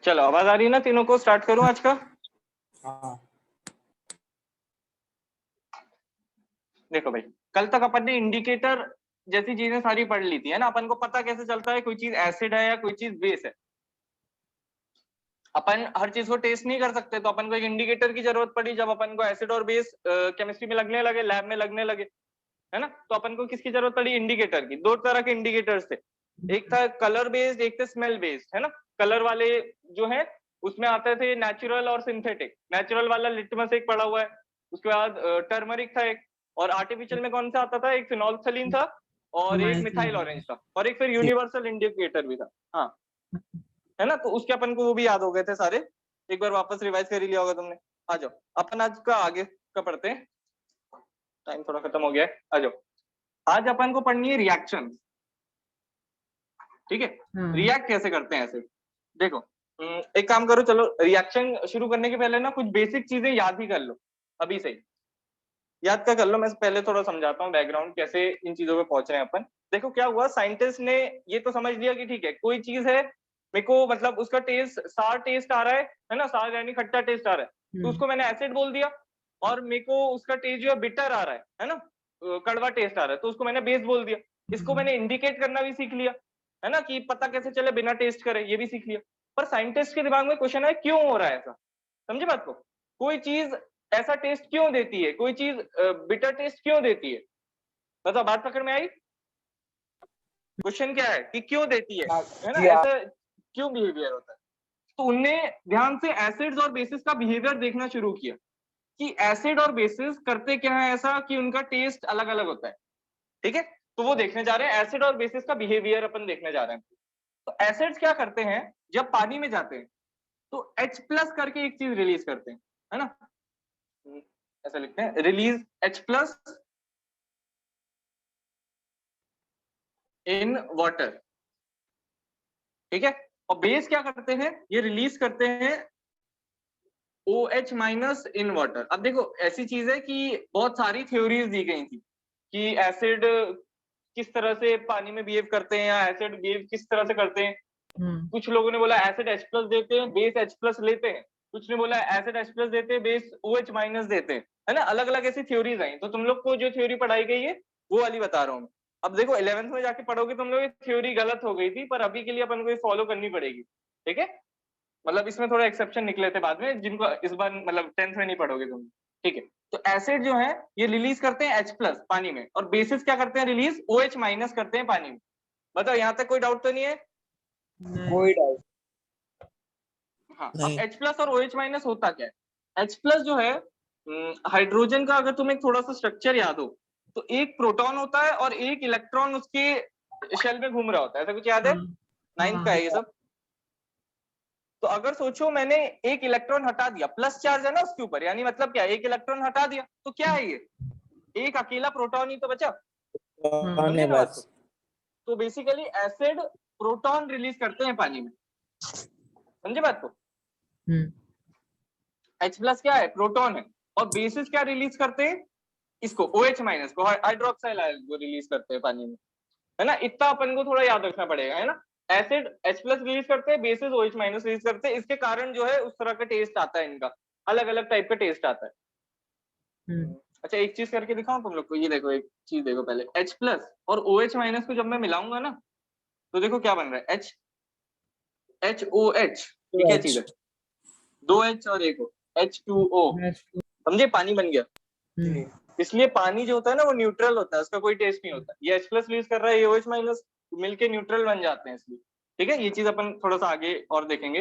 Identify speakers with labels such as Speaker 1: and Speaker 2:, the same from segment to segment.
Speaker 1: चलो आवाज आ रही है ना तीनों को? स्टार्ट करूं आज का?
Speaker 2: हाँ।
Speaker 1: देखो भाई, कल तक अपन ने इंडिकेटर जैसी चीजें सारी पढ़ ली थी, है ना। अपन को पता कैसे चलता है कोई चीज एसिड है या कोई चीज बेस है। अपन हर चीज को टेस्ट नहीं कर सकते, तो अपन को एक इंडिकेटर की जरूरत पड़ी जब अपन को एसिड और बेस केमिस्ट्री में लगने लगे, लैब में लगने लगे, है ना। तो अपन को किसकी जरूरत पड़ी? इंडिकेटर की। दो तरह के इंडिकेटर्स थे, एक था कलर बेस्ड, एक थे स्मेल बेस्ड, है ना। कलर वाले जो है उसमें आते थे नेचुरल और सिंथेटिक। नेचुरल वाला लिटमस एक पड़ा हुआ है, उसके बाद टर्मरिक था एक, और आर्टिफिशियल में कौन सा आता था? एक फिनोल्फथलीन था, और एक मिथाइल ऑरेंज था, और एक फिर यूनिवर्सल इंडिकेटर भी था। हाँ, है ना। तो उसके अपन को वो भी याद हो गए थे सारे, एक बार वापस रिवाइज कर ही लिया होगा तुमने। आ जाओ अपन आज का आगे का पढ़ते हैं, टाइम थोड़ा खत्म हो गया है। आ जाओ, आज अपन को पढ़नी है रिएक्शन। ठीक है, रिएक्ट कैसे करते हैं ऐसे। देखो एक काम करो, चलो रिएक्शन शुरू करने के पहले ना कुछ बेसिक चीजें याद ही कर लो, अभी से ही याद कर लो। मैं पहले थोड़ा समझाता हूँ बैकग्राउंड, कैसे इन चीजों पे पहुंच रहे हैं अपन। देखो क्या हुआ, साइंटिस्ट ने ये तो समझ लिया कि ठीक है कोई चीज है, मेरे को मतलब उसका टेस्ट सार टेस्ट आ रहा है ना, सार यानी खट्टा टेस्ट आ रहा है, तो उसको मैंने एसिड बोल दिया। और मेरे को उसका टेस्ट जो है बिटर आ रहा है ना, कड़वा टेस्ट आ रहा है, तो उसको मैंने बेस बोल दिया। इसको मैंने इंडिकेट करना भी सीख लिया, है ना, कि पता कैसे चले बिना टेस्ट करे, ये भी सीख लिया। पर साइंटिस्ट के दिमाग में क्वेश्चन है क्यों हो रहा है ऐसा। समझे बात को? कोई चीज ऐसा टेस्ट क्यों देती है, कोई चीज बिटर टेस्ट क्यों देती है? बताओ, बात पकड़ में आई? क्वेश्चन क्या है कि क्यों देती है ना, ऐसा क्यों बिहेवियर होता है। तो उनने ध्यान से एसिड्स और बेसिस का बिहेवियर देखना शुरू किया कि एसिड और बेसिस करते क्या है ऐसा कि उनका टेस्ट अलग अलग होता है। ठीक है, तो वो देखने जा रहे हैं, एसिड और बेसिस का बिहेवियर अपन देखने जा रहे हैं। तो एसिड्स क्या करते हैं, जब पानी में जाते हैं तो H प्लस करके एक चीज रिलीज करते हैं, है ना। ऐसा लिखते हैं, release H plus in water. ठीक है, और बेस क्या करते हैं, ये रिलीज करते हैं OH माइनस इन वाटर। अब देखो ऐसी चीज है कि बहुत सारी थ्योरीज दी गई थी कि एसिड किस तरह से पानी में बिहेव करते हैं, या एसिड बिहेव किस तरह से करते हैं। कुछ लोगों ने बोला एसिड H प्लस देते हैं, बेस H प्लस लेते हैं। कुछ ने बोला एसिड H प्लस देते हैं, बेस OH माइनस देते हैं, है ना। अलग अलग ऐसी थ्योरीज आई। तो तुम लोग को जो थ्योरी पढ़ाई गई है वो वाली बता रहा हूँ। अब देखो 11th में जाके पढ़ोगे तुम लोग, थ्योरी गलत हो गई थी, पर अभी के लिए अपन को फॉलो करनी पड़ेगी। ठीक है, मतलब इसमें थोड़ा एक्सेप्शन निकले थे बाद में, जिनको इस बार मतलब 10th में नहीं पढ़ोगे तुम। ठीक है, तो एसिड जो है ये रिलीज करते हैं H प्लस पानी में, और बेसिस क्या करते हैं, रिलीज OH माइनस करते हैं पानी में। बताओ यहाँ तक कोई डाउट तो नहीं है?
Speaker 2: कोई डाउट?
Speaker 1: हाँ, अब H प्लस और OH माइनस होता क्या है। H प्लस जो है हाइड्रोजन का, अगर तुम्हें थोड़ा सा स्ट्रक्चर याद हो तो एक प्रोटॉन होता है और एक इलेक्ट्रॉन उसके शेल में घूम रहा होता है, ऐसा कुछ याद है? 9th का है ये सब। तो अगर सोचो मैंने एक इलेक्ट्रॉन हटा दिया, प्लस चार्ज है ना उसके ऊपर, यानी मतलब क्या, एक इलेक्ट्रॉन हटा दिया तो क्या है ये, एक अकेला प्रोटॉन ही तो बचा। समझे ना बात को? तो बेसिकली एसिड प्रोटॉन रिलीज करते हैं पानी में, समझे बात को? H प्लस क्या है, प्रोटॉन है, और बेसिस क्या रिलीज करते हैं, इसको OH माइनस को, हाइड्रोक्साइल आयन को रिलीज करते हैं पानी में, है ना। इतना अपन को थोड़ा याद रखना पड़ेगा, है ना। एसिड H प्लस रिलीज करते हैं, बेसिस OH माइनस रिलीज करते हैं। इसके कारण जो है उस तरह का टेस्ट आता है, इनका अलग अलग टाइप का टेस्ट आता है। अच्छा एक चीज करके दिखाऊं तुम लोग को, ये देखो एक चीज देखो पहले, H प्लस और OH माइनस को जब मैं मिलाऊंगा ना, तो देखो क्या बन रहा है, HOH। ये क्या चीज है, 2H और एक H2O, समझे, पानी बन गया। इसलिए पानी जो होता है ना वो न्यूट्रल होता है, उसका कोई टेस्ट नहीं होता। ये H प्लस रिलीज कर रहा है, ये OH माइनस मिलके न्यूट्रल बन जाते हैं इसलिए। ठीक है, ये चीज अपन थोड़ा सा आगे और देखेंगे,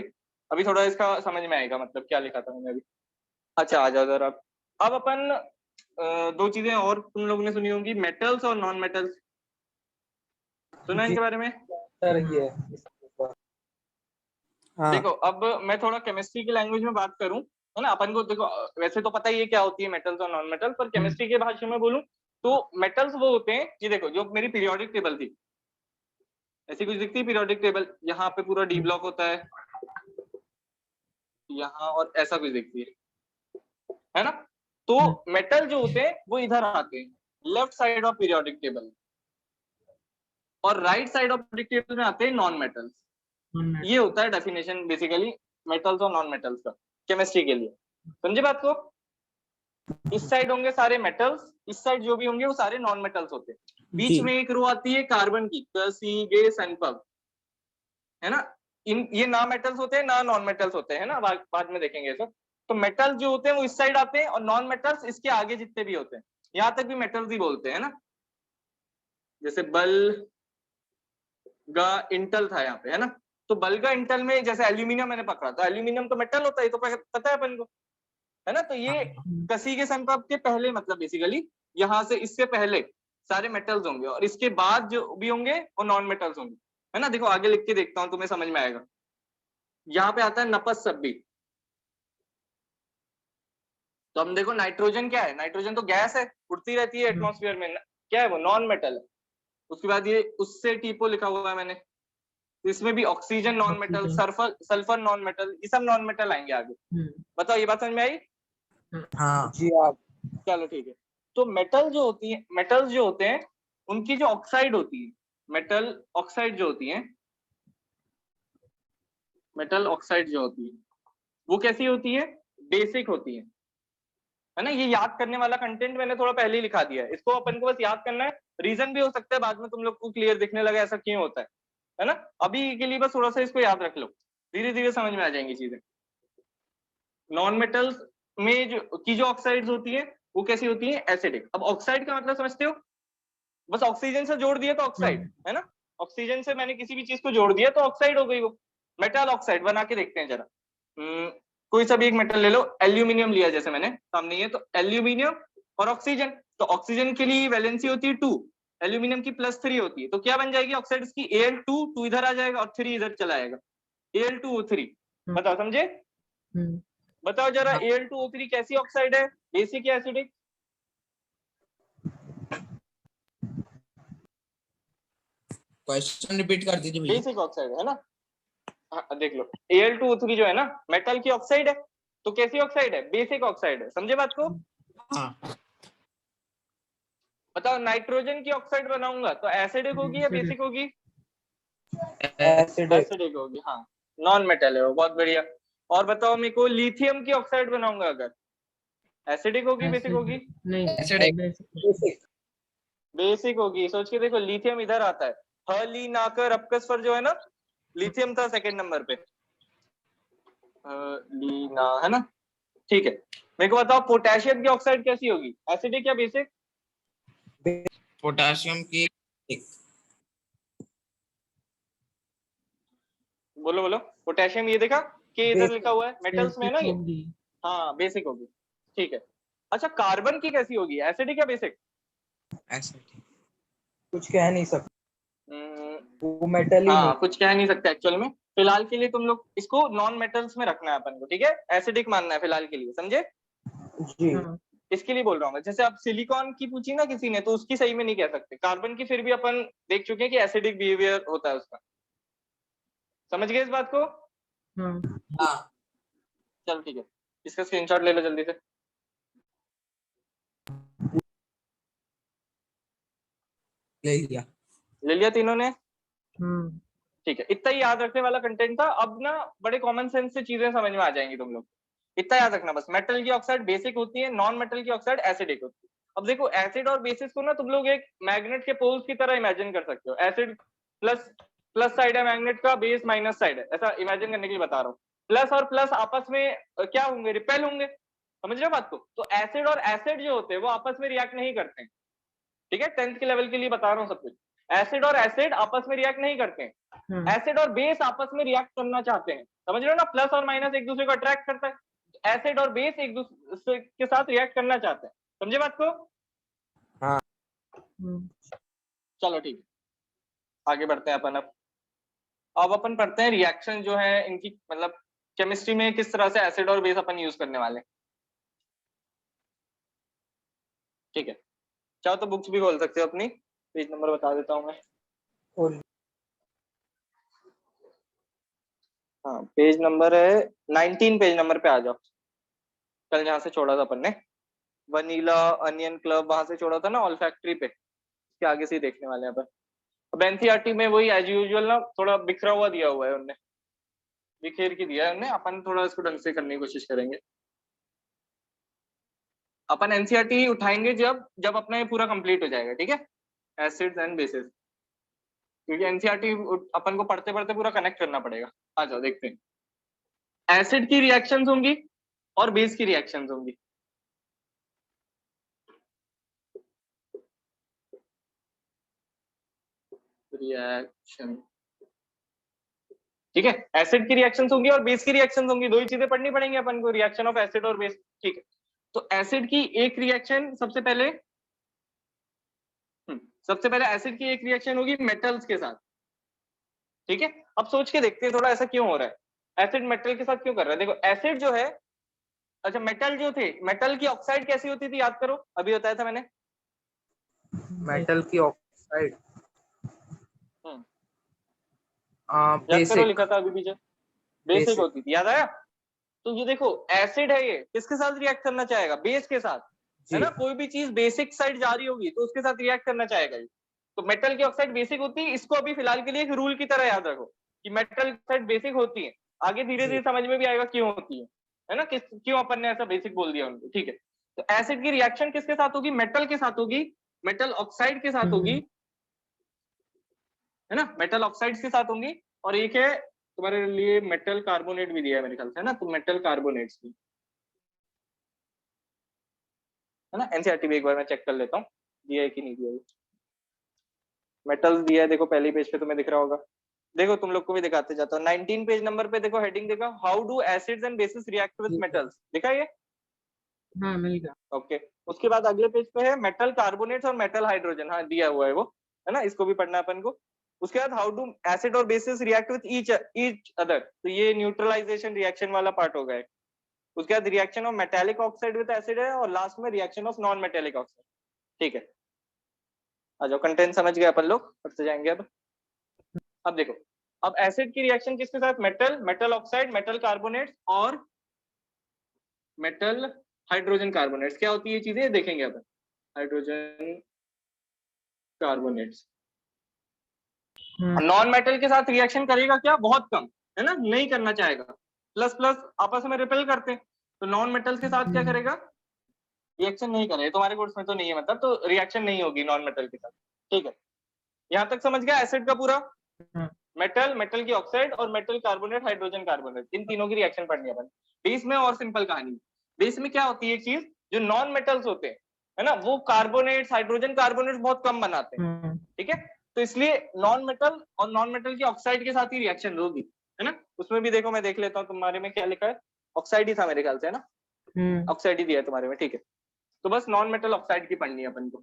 Speaker 1: अभी थोड़ा इसका समझ में आएगा मतलब क्या लिखा था मैंने अभी। अच्छा आ जाओ जरा, अब अपन दो चीजें और तुम लोगों ने सुनी होंगी, मेटल्स और नॉन मेटल्स। सुना इनके बारे में? हाँ। देखो अब मैं थोड़ा केमिस्ट्री की लैंग्वेज में बात करूं, है ना। अपन को देखो वैसे तो पता ही है क्या होती है मेटल्स और नॉन मेटल, पर केमिस्ट्री के भाषा में बोलूं तो मेटल्स वो होते हैं, ये देखो जो मेरी पीरियोडिक टेबल थी, ऐसी कुछ दिखती है पीरियोडिक टेबल, यहाँ पे पूरा डी ब्लॉक होता है यहाँ, और ऐसा कुछ दिखती है ना। तो मेटल जो होते हैं वो इधर आते हैं left side of periodic table, और right side of periodic table में आते हैं नॉन मेटल्स। ये होता है डेफिनेशन बेसिकली मेटल्स और नॉन मेटल्स का केमिस्ट्री के लिए, समझे बात को? इस साइड होंगे सारे मेटल्स, इस साइड जो भी होंगे वो सारे नॉन मेटल्स होते हैं। बीच
Speaker 2: जी।
Speaker 1: में एक रो आती है कार्बन की, सी गेस एंड पब, है ना? इन ये ना मेटल्स होते हैं ना नॉन मेटल्स होते हैं, ना बाद में देखेंगे सब। तो मेटल्स जो होते हैं वो इस साइड आते हैं और नॉन मेटल्स इसके आगे जितने भी होते हैं, यहाँ तक भी मेटल्स ही बोलते हैं ना। जैसे बल्गा इंटल था यहाँ पे, है ना? तो बल्गा इंटल में जैसे एल्यूमिनियम मैंने पकड़ा, तो एल्यूमिनियम तो मेटल होता है, तो पता है अपन को, है ना? तो ये कसी के संपर्क के पहले, मतलब बेसिकली यहाँ से इससे पहले सारे मेटल्स होंगे और इसके बाद जो भी होंगे वो नॉन मेटल्स होंगे, है ना? देखो आगे लिख के देखता हूँ, तुम्हें समझ में आएगा। यहाँ पे आता है नपस सब्बी। तो हम देखो नाइट्रोजन क्या है, नाइट्रोजन तो गैस है, उड़ती रहती है एटमॉस्फेयर में, क्या है वो? नॉन मेटल है। उसके बाद ये उससे टीपो लिखा हुआ है मैंने, तो इसमें भी oxygen non metal, sulphur non metal, ये सब नॉन मेटल आएंगे आगे। बताओ ये बात समझ में आई?
Speaker 2: हाँ जी आप।
Speaker 1: चलो ठीक है। तो मेटल जो होती है, मेटल्स जो होते हैं उनकी जो ऑक्साइड होती है, मेटल ऑक्साइड जो होती है, मेटल ऑक्साइड जो होती है वो कैसी होती है? बेसिक होती है ना? ये याद करने वाला कंटेंट मैंने थोड़ा पहले ही लिखा दिया है, इसको अपन को बस याद करना है। रीजन भी हो सकता है बाद में तुम लोग को क्लियर दिखने लगा ऐसा क्यों होता है ना? अभी के लिए बस थोड़ा सा इसको याद रख लो, धीरे धीरे समझ में आ जाएंगी चीजें। नॉन मेटल्स में जो ऑक्साइड्स होती है वो कैसी होती है? एसिडिक। अब ऑक्साइड का मतलब समझते हो? बस ऑक्सीजन से जोड़ दिया तो ऑक्साइड, है ना? ऑक्सीजन से मैंने किसी भी चीज को जोड़ दिया तो ऑक्साइड हो गई वो। मेटल ऑक्साइड बना के देखते हैं जरा। कोई सा भी एक मेटल ले लो, एल्यूमिनियम लिया जैसे मैंने सामने, ये तो एल्यूमिनियम और ऑक्सीजन। तो ऑक्सीजन के लिए वैलेंसी होती है 2, एल्यूमिनियम की +3 होती है। तो क्या बन जाएगी ऑक्साइड की? Al2, 2 इधर आ जाएगा और 3 इधर चला आएगा, Al2O3। बताओ समझे? बताओ जरा Al2O3 कैसी ऑक्साइड है, बेसिक या एसिडिक?
Speaker 2: क्वेश्चन रिपीट कर दीजिए भैया।
Speaker 1: बेसिक ऑक्साइड है ना? हाँ, देख लो Al2O3 जो है ना मेटल की ऑक्साइड है, तो कैसी ऑक्साइड है? बेसिक ऑक्साइड है, समझे बात को?
Speaker 2: हाँ।
Speaker 1: बताओ नाइट्रोजन की ऑक्साइड बनाऊंगा तो एसिडिक होगी या बेसिक होगी?
Speaker 2: एसिडिक।
Speaker 1: एसिडिक होगी, हाँ। नॉन मेटल है वो, बहुत बढ़िया। और बताओ मेरे को लिथियम की ऑक्साइड बनाऊंगा अगर, एसिडिक होगी बेसिक होगी?
Speaker 3: नहीं,
Speaker 2: एसिडिक।
Speaker 3: बेसिक।
Speaker 1: बेसिक होगी। सोच के देखो, लिथियम इधर आता है, ली ना कर अपकस पर जो है ना, लिथियम था सेकंड नंबर पे, ली ना, है ना? ठीक है। मेरे को बताओ पोटेशियम की ऑक्साइड कैसी होगी, एसिडिक या बेसिक?
Speaker 2: पोटेशियम की
Speaker 1: बोलो बोलो। पोटेशियम, ये देखा कि इधर लिखा हुआ है मेटल्स में है ना ये?
Speaker 3: होगी।
Speaker 1: हाँ बेसिक होगी, ठीक है। अच्छा कार्बन की कैसी होगी, एसिडिक या बेसिक?
Speaker 2: एसिडिक।
Speaker 4: कुछ कह नहीं सकते, वो मेटल ही
Speaker 1: हाँ
Speaker 4: नहीं।
Speaker 1: कुछ कह नहीं सकते एक्चुअल में। फिलहाल के लिए तुम लोग इसको नॉन मेटल्स में रखना है अपन को, ठीक है? एसिडिक मानना है फिलहाल के लिए, समझे?
Speaker 4: जी
Speaker 1: इसके लिए बोल रहा हूँ। जैसे अब सिलिकॉन की पूछी ना किसी ने, तो उसकी सही में नहीं कह सकते। कार्बन की फिर भी अपन देख चुके हैं कि एसिडिक बिहेवियर होता है उसका, समझ गए इस बात को?
Speaker 2: हाँ।
Speaker 1: चलो ठीक है, इसका स्क्रीनशॉट ले लो जल्दी से। ले लिया तीनों ने? ठीक है, इतना ही याद रखने वाला कंटेंट था। अब ना बड़े कॉमन सेंस से चीजें समझ में आ जाएंगी तुम लोग। इतना याद रखना बस, मेटल की ऑक्साइड बेसिक होती है, नॉन मेटल की ऑक्साइड एसिडिक होती है। अब देखो एसिड और बेसिस को ना तुम लोग एक मैग्नेट के पोल्स की तरह इमेजिन कर सकते हो। एसिड प्लस प्लस साइड है मैग्नेट का, बेस माइनस साइड है, ऐसा इमेजिन करने के लिए बता रहा हूँ। प्लस और प्लस आपस में क्या होंगे? रिपेल होंगे, समझ रहे हो बात को? तो एसिड और एसिड जो होते हैं वो आपस में रिएक्ट नहीं करते हैं, ठीक है? 10th के लेवल के लिए बता रहा हूँ सब कुछ। एसिड और एसिड आपस में रिएक्ट नहीं करते हैं, एसिड और बेस आपस में रिएक्ट करना चाहते हैं, समझ रहे हो ना? प्लस और माइनस एक दूसरे को अट्रैक्ट करता है, एसिड और बेस एक दूसरे के साथ रिएक्ट करना चाहते हैं, समझे बात को?
Speaker 4: हाँ।
Speaker 1: चलो ठीक है, आगे बढ़ते हैं अपन। अब अपन पढ़ते हैं रिएक्शन जो है इनकी, मतलब केमिस्ट्री में किस तरह से एसिड और बेस अपन यूज करने वाले हैं, ठीक है? चाहो तो बुक्स भी खोल सकते हो अपनी, पेज नंबर बता देता हूँ मैं। हाँ पेज नंबर है 19, पेज नंबर पे आ जाओ। कल जहाँ से छोड़ा था अपन ने, वनीला अनियन क्लब, वहां से छोड़ा था ना, ऑल फैक्ट्री पे, इसके आगे से ही देखने वाले हैं अपन। अब एनसीईआरटी में वही एज यूजुअल ना थोड़ा बिखरा हुआ दिया हुआ है उनने, बिखेर के दिया है हमने, अपन थोड़ा इसको ढंग से करने की कोशिश करेंगे। अपन एनसीईआरटी उठाएंगे जब अपना ये पूरा कंप्लीट हो जाएगा, ठीक है, एसिड्स एंड बेसिस, क्योंकि एनसीईआरटी अपन को पढ़ते पढ़ते पूरा कनेक्ट करना पड़ेगा। आ जाओ देखते हैं। एसिड की रिएक्शंस होंगी और बेस की रिएक्शंस होंगी। रिएक्शन, ठीक है, एसिड की रिएक्शंस होंगी और बेस की रिएक्शंस होंगी, दो ही चीजें पढ़नी पड़ेंगी अपन को, रिएक्शन ऑफ एसिड और बेस, ठीक है। तो एसिड की एक रिएक्शन सबसे पहले एसिड की एक रिएक्शन होगी मेटल्स के साथ, ठीक है। अब सोच के देखते हैं थोड़ा ऐसा क्यों हो रहा है, एसिड मेटल के साथ क्यों कर रहा है। देखो एसिड जो है, अच्छा मेटल जो थे, मेटल की ऑक्साइड कैसी होती थी याद करो, अभी बताया था मैंने।
Speaker 4: मेटल की ऑक्साइड
Speaker 1: याद करो,
Speaker 4: बेसिक,
Speaker 1: लिखा था अभी पीछे, बेसिक होती थी, याद आया। तो ये देखो एसिड है, ये किसके साथ रिएक्ट करना चाहेगा, बेस के साथ, है ना। कोई भी चीज बेसिक साइड जा रही होगी तो उसके साथ रिएक्ट करना चाहेगा ये। तो मेटल की ऑक्साइड बेसिक होती है, इसको अभी फिलहाल के लिए एक रूल की तरह याद रखो कि मेटल ऑक्साइड बेसिक होती है, आगे धीरे धीरे समझ में भी आएगा क्यों होती है ना, क्यों अपन ने ऐसा बेसिक बोल दिया उनको, ठीक है। तो एसिड की रिएक्शन किसके साथ होगी, मेटल के साथ होगी, मेटल ऑक्साइड के साथ होगी, है ना, मेटल ऑक्साइड्स के साथ होंगी। और एक है तुम्हारे लिए मेटल कार्बोनेट भी दिया है मेरे ख्याल से, है ना, तो मेटल कार्बोनेट्स भी, है ना। एनसीईआरटी भी एक बार मैं चेक कर लेता हूँ दिया है कि नहीं दिया है। मेटल्स दिया है, देखो पहली पेज पे तुम्हें दिख रहा होगा, देखो तुम लोग को भी दिखाते जाता हूँ। 19 पेज नंबर पे देखो हेडिंग देखा, how do acids and bases react with metals, दिखा ये,
Speaker 4: हाँ मिल गया।
Speaker 1: ओके। उसके बाद अगले पेज पे है मेटल कार्बोनेट्स और मेटल हाइड्रोजन, हाँ दिया हुआ है वो, है ना, इसको भी पढ़ना अपन को। उसके बाद हाउ डू एसिड और basis react with each other, तो ये न्यूट्रलाइजेशन रिएक्शन वाला पार्ट हो गया। उसके बाद reaction of metallic oxide with acid है, और लास्ट में reaction of non metallic oxide, ठीक है। आ जाओ, कंटेंट समझ गए अपन लोग, पढ़ते जाएंगे अब देखो, अब एसिड की रिएक्शन किसके साथ, मेटल ऑक्साइड, मेटल कार्बोनेट्स और मेटल हाइड्रोजन कार्बोनेट्स, क्या होती है ये चीजें देखेंगे अपन। हाइड्रोजन कार्बोनेट्स नॉन मेटल के साथ रिएक्शन करेगा क्या, बहुत कम, है ना, नहीं करना चाहेगा, प्लस प्लस आपस में रिपेल करते हैं, तो नॉन मेटल्स के साथ क्या करेगा, रिएक्शन नहीं करेगा। तुम्हारे कोर्स में तो नहीं है मतलब, तो रिएक्शन नहीं होगी नॉन मेटल के साथ, ठीक है। यहाँ तक समझ गया एसिड का पूरा, मेटल, मेटल की ऑक्साइड और मेटल कार्बोनेट, हाइड्रोजन कार्बोनेट, इन तीनों की रिएक्शन पढ़नी है अपन। बेस में और सिंपल कहानी, बेस में क्या होती है एक चीज, जो नॉन मेटल्स होते हैं, है ना, वो कार्बोनेट्स, हाइड्रोजन कार्बोनेट्स बहुत कम बनाते हैं, ठीक है। तो इसलिए नॉन मेटल और नॉन मेटल की ऑक्साइड के साथ ही रिएक्शन होगी, है ना। उसमें भी देखो मैं देख लेता हूँ तुम्हारे में क्या लिखा है, ऑक्साइड ही था मेरे ख्याल से, है ना, ऑक्साइड ही दिया है तुम्हारे में, ठीक है। तो बस नॉन मेटल ऑक्साइड की पढ़नी है अपन को,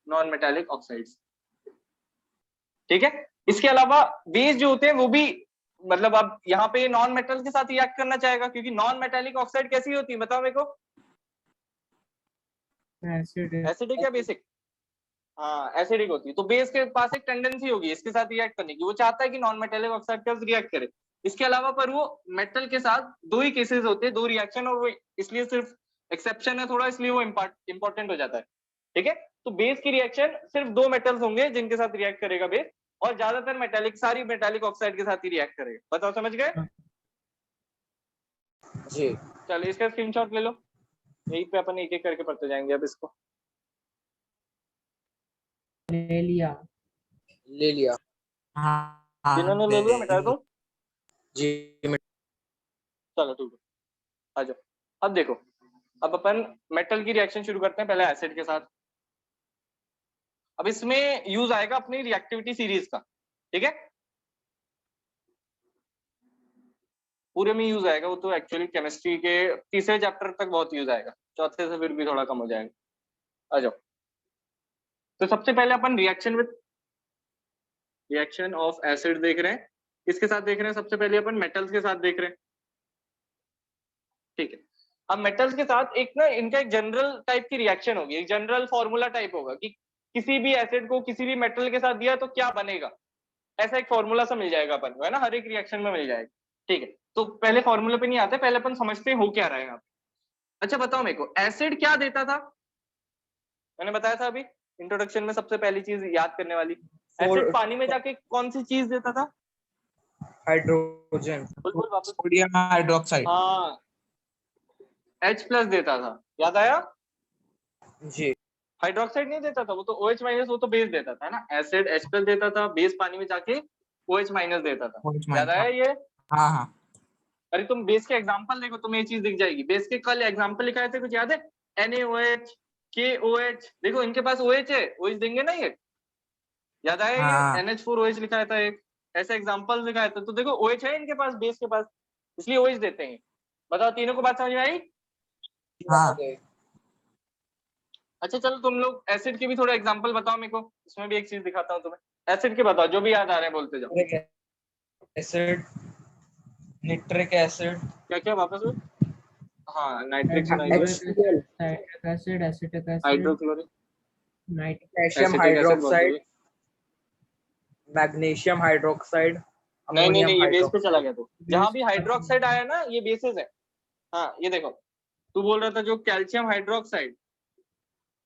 Speaker 1: नॉन मेटालिक ऑक्साइड्स, ठीक है। इसके अलावा बेस जो होते हैं वो भी, मतलब अब यहाँ पे नॉन मेटल के साथ रिएक्ट करना चाहेगा, क्योंकि नॉन मेटालिक ऑक्साइड कैसी होती है बताओ मेरे को, एसिडिक या बेसिक, हाँ एसिडिक होती है। तो बेस के पास एक टेंडेंसी होगी इसके साथ रिएक्ट करने की, वो चाहता है कि नॉन मेटालिक ऑक्साइड के साथ रिएक्ट करे। इसके अलावा पर वो मेटल के साथ दो ही केसेस होते हैं, दो रिएक्शन, और वो इसलिए सिर्फ एक्सेप्शन है थोड़ा, इसलिए वो इंपॉर्टेंट हो जाता है, ठीक है। तो बेस की रिएक्शन सिर्फ दो मेटल्स होंगे जिनके साथ रिएक्ट करेगा बेस, और ज्यादातर मेटालिक, सारी मेटालिक ऑक्साइड के साथ ही रिएक्ट करेगा। बताओ समझ गए
Speaker 4: जी।
Speaker 1: चलो इसका स्क्रीनशॉट ले लो, यही पे अपन एक एक करके पढ़ते जाएंगे अब इसको।
Speaker 4: ले लिया।
Speaker 2: हाँ
Speaker 1: जिन्होंने ले लिया मिटा दो,
Speaker 2: जी।
Speaker 1: चलो ठीक है, आ जाओ। अब देखो, अब अपन मेटल की रिएक्शन शुरू करते हैं, पहले एसिड के साथ। अब इसमें यूज आएगा अपनी रिएक्टिविटी सीरीज का, ठीक है, पूरे में यूज आएगा वो तो, एक्चुअली केमिस्ट्री के तीसरे चैप्टर तक बहुत यूज आएगा, चौथे से फिर भी थोड़ा कम हो जाएगा। आ जाओ, तो सबसे पहले अपन रिएक्शन ऑफ एसिड देख रहे हैं, किसके साथ देख रहे हैं, सबसे पहले अपन मेटल्स के साथ देख रहे हैं, ठीक है। अब मेटल्स के साथ एक ना इनका एक जनरल टाइप की रिएक्शन होगी, एक जनरल फॉर्मूला टाइप होगा कि किसी भी एसिड को किसी भी मेटल के साथ दिया तो क्या बनेगा, ऐसा एक फॉर्मूला सा मिल जाएगा अपन को, है ना, हर एक रिएक्शन में मिल जाएगा, ठीक है। तो पहले फॉर्मूले पे नहीं आते, पहले अपन समझते हैं हो क्या रहा है यहाँ पे। अच्छा बताओ मेरे को, एसिड क्या देता था, मैंने बताया था अभी इंट्रोडक्शन में, सबसे पहली चीज याद करने वाली, एसिड पानी में जाके कौन सी चीज देता था,
Speaker 4: हाइड्रोजन।
Speaker 1: बोल वापस।
Speaker 2: Sodium hydroxide.
Speaker 1: हाँ, H+ देता था, याद आया?
Speaker 4: जी।
Speaker 1: हाइड्रोक्साइड नहीं देता था, वो तो OH-, वो तो बेस देता था ना। एसिड H+ देता था, बेस पानी में जाके OH- देता था। याद आया ये?
Speaker 2: हाँ हाँ।
Speaker 1: अरे तुम बेस के एग्जांपल देखो, तुम्हें ये चीज दिख जाएगी। बेस के कल एग्जांपल लिखाए थे, कुछ याद है? NaOH, KOH, देखो इनके पास OH है, OH देंगे ना ये। याद आया ये?
Speaker 2: हाँ
Speaker 1: NH4OH लिखाया था एक, ऐसे एग्जांपल दिखाए थे। तो देखो OH है इनके पास, बेस के पास, इसलिए OH देते हैं। बताओ, तीनों को बात समझ में आई?
Speaker 2: हाँ।
Speaker 1: अच्छा चलो, तुम लोग एसिड के भी थोड़ा एग्जांपल बताओ मेरे को, इसमें भी एक चीज दिखाता हूँ तुम्हें। एसिड के बताओ, जो भी याद आ रहे हैं बोलते जाओ।
Speaker 4: एसिड, निट्रिक एसिड,
Speaker 1: क्या क्या वापस बोल। हाँ, nitric
Speaker 4: HCl,
Speaker 3: acid, acetic acid,
Speaker 1: hydrochloric,
Speaker 3: nitric
Speaker 4: potassium
Speaker 1: acetic acid बोल
Speaker 4: हाइड्रोक्साइड,
Speaker 1: दोगे।
Speaker 4: मैग्नीशियम हाइड्रोक्साइड,
Speaker 1: नहीं नहीं
Speaker 4: अमोनियम
Speaker 1: नहीं, ये बेस पे चला
Speaker 4: हाइड्रोक्साइड।
Speaker 1: गया तू। जहां भी हाइड्रोक्साइड आया ना, ये बेसिस है। हाँ ये देखो, तू बोल रहा था जो कैल्शियम हाइड्रोक्साइड,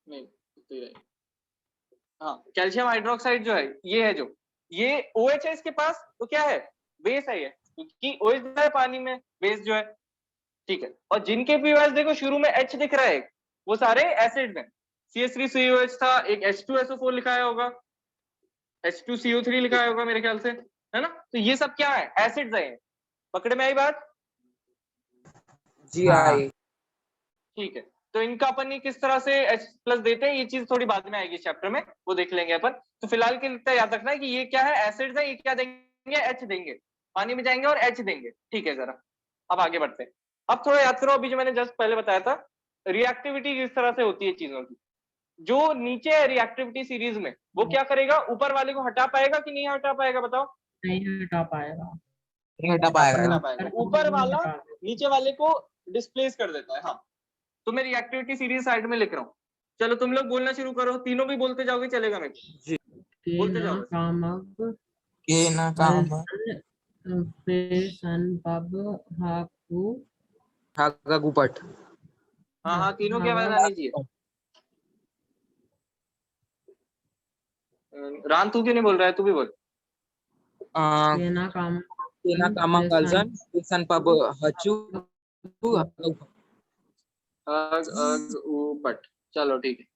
Speaker 1: नहीं तो ये, हाँ कैल्शियम हाइड्रोक्साइड जो है, ये है जो, ये OH है इसके पास, तो क्या है? बेस है ये, क्योंकि OH है पानी में, बेस जो है। ठीक है, और जिनके पीओएच देखो शुरू में H दिख रहा है, वो सारे एसिड में। CH3COH था, एक H2SO4 लिखाया होगा, H2CO3 लिखाया होगा मेरे ख्याल से, है ना? तो ये सब क्या है? एसिड्स है। पकड़े में आई बात?
Speaker 4: जी
Speaker 2: हाँ।
Speaker 4: आई।
Speaker 1: ठीक है, तो इनका अपन किस तरह से H+ देते हैं, ये चीज थोड़ी बाद में आएगी चैप्टर में, वो देख लेंगे अपन। तो फिलहाल के लिए याद रखना है कि ये क्या है? एसिड्स है। ये क्या देंगे? H देंगे, पानी में जाएंगे और H देंगे। ठीक है, जरा अब आगे बढ़ते हैं। अब थोड़ा याद करो, अभी जो मैंने जस्ट पहले बताया था, रिएक्टिविटी किस तरह से होती है चीजों की। जो नीचे है रिएक्टिविटी सीरीज में, वो क्या करेगा? ऊपर वाले को हटा पाएगा कि नहीं हटा पाएगा? बताओ।
Speaker 3: नहीं हटा पाएगा।
Speaker 2: नहीं हटा
Speaker 1: नहीं
Speaker 2: पाएगा।
Speaker 1: हटा पाएगा। ऊपर वाला नीचे वाले को डिस्प्लेस कर देता है। हाँ, तो मैं रिएक्टिविटी सीरीज साइड में लिख रहा हूँ। चलो तुम लोग बोलना शुरू करो, तीनों भी बोलते जाओगे, चलेगा मेरे को? बोलते जाओ बस।
Speaker 3: कामक
Speaker 2: के ना काम
Speaker 3: पेसन पब हाकू
Speaker 4: हागा गुपट।
Speaker 1: हाँ हाँ, तीनों की आवाज आनी चाहिए। रान तू क्यों नहीं बोल रहा है? तू भी बोल।
Speaker 3: केना काम
Speaker 4: केना कामा कल्सन पेसन पब हचू
Speaker 1: अग अग ऊ बट, चलो ठीक है।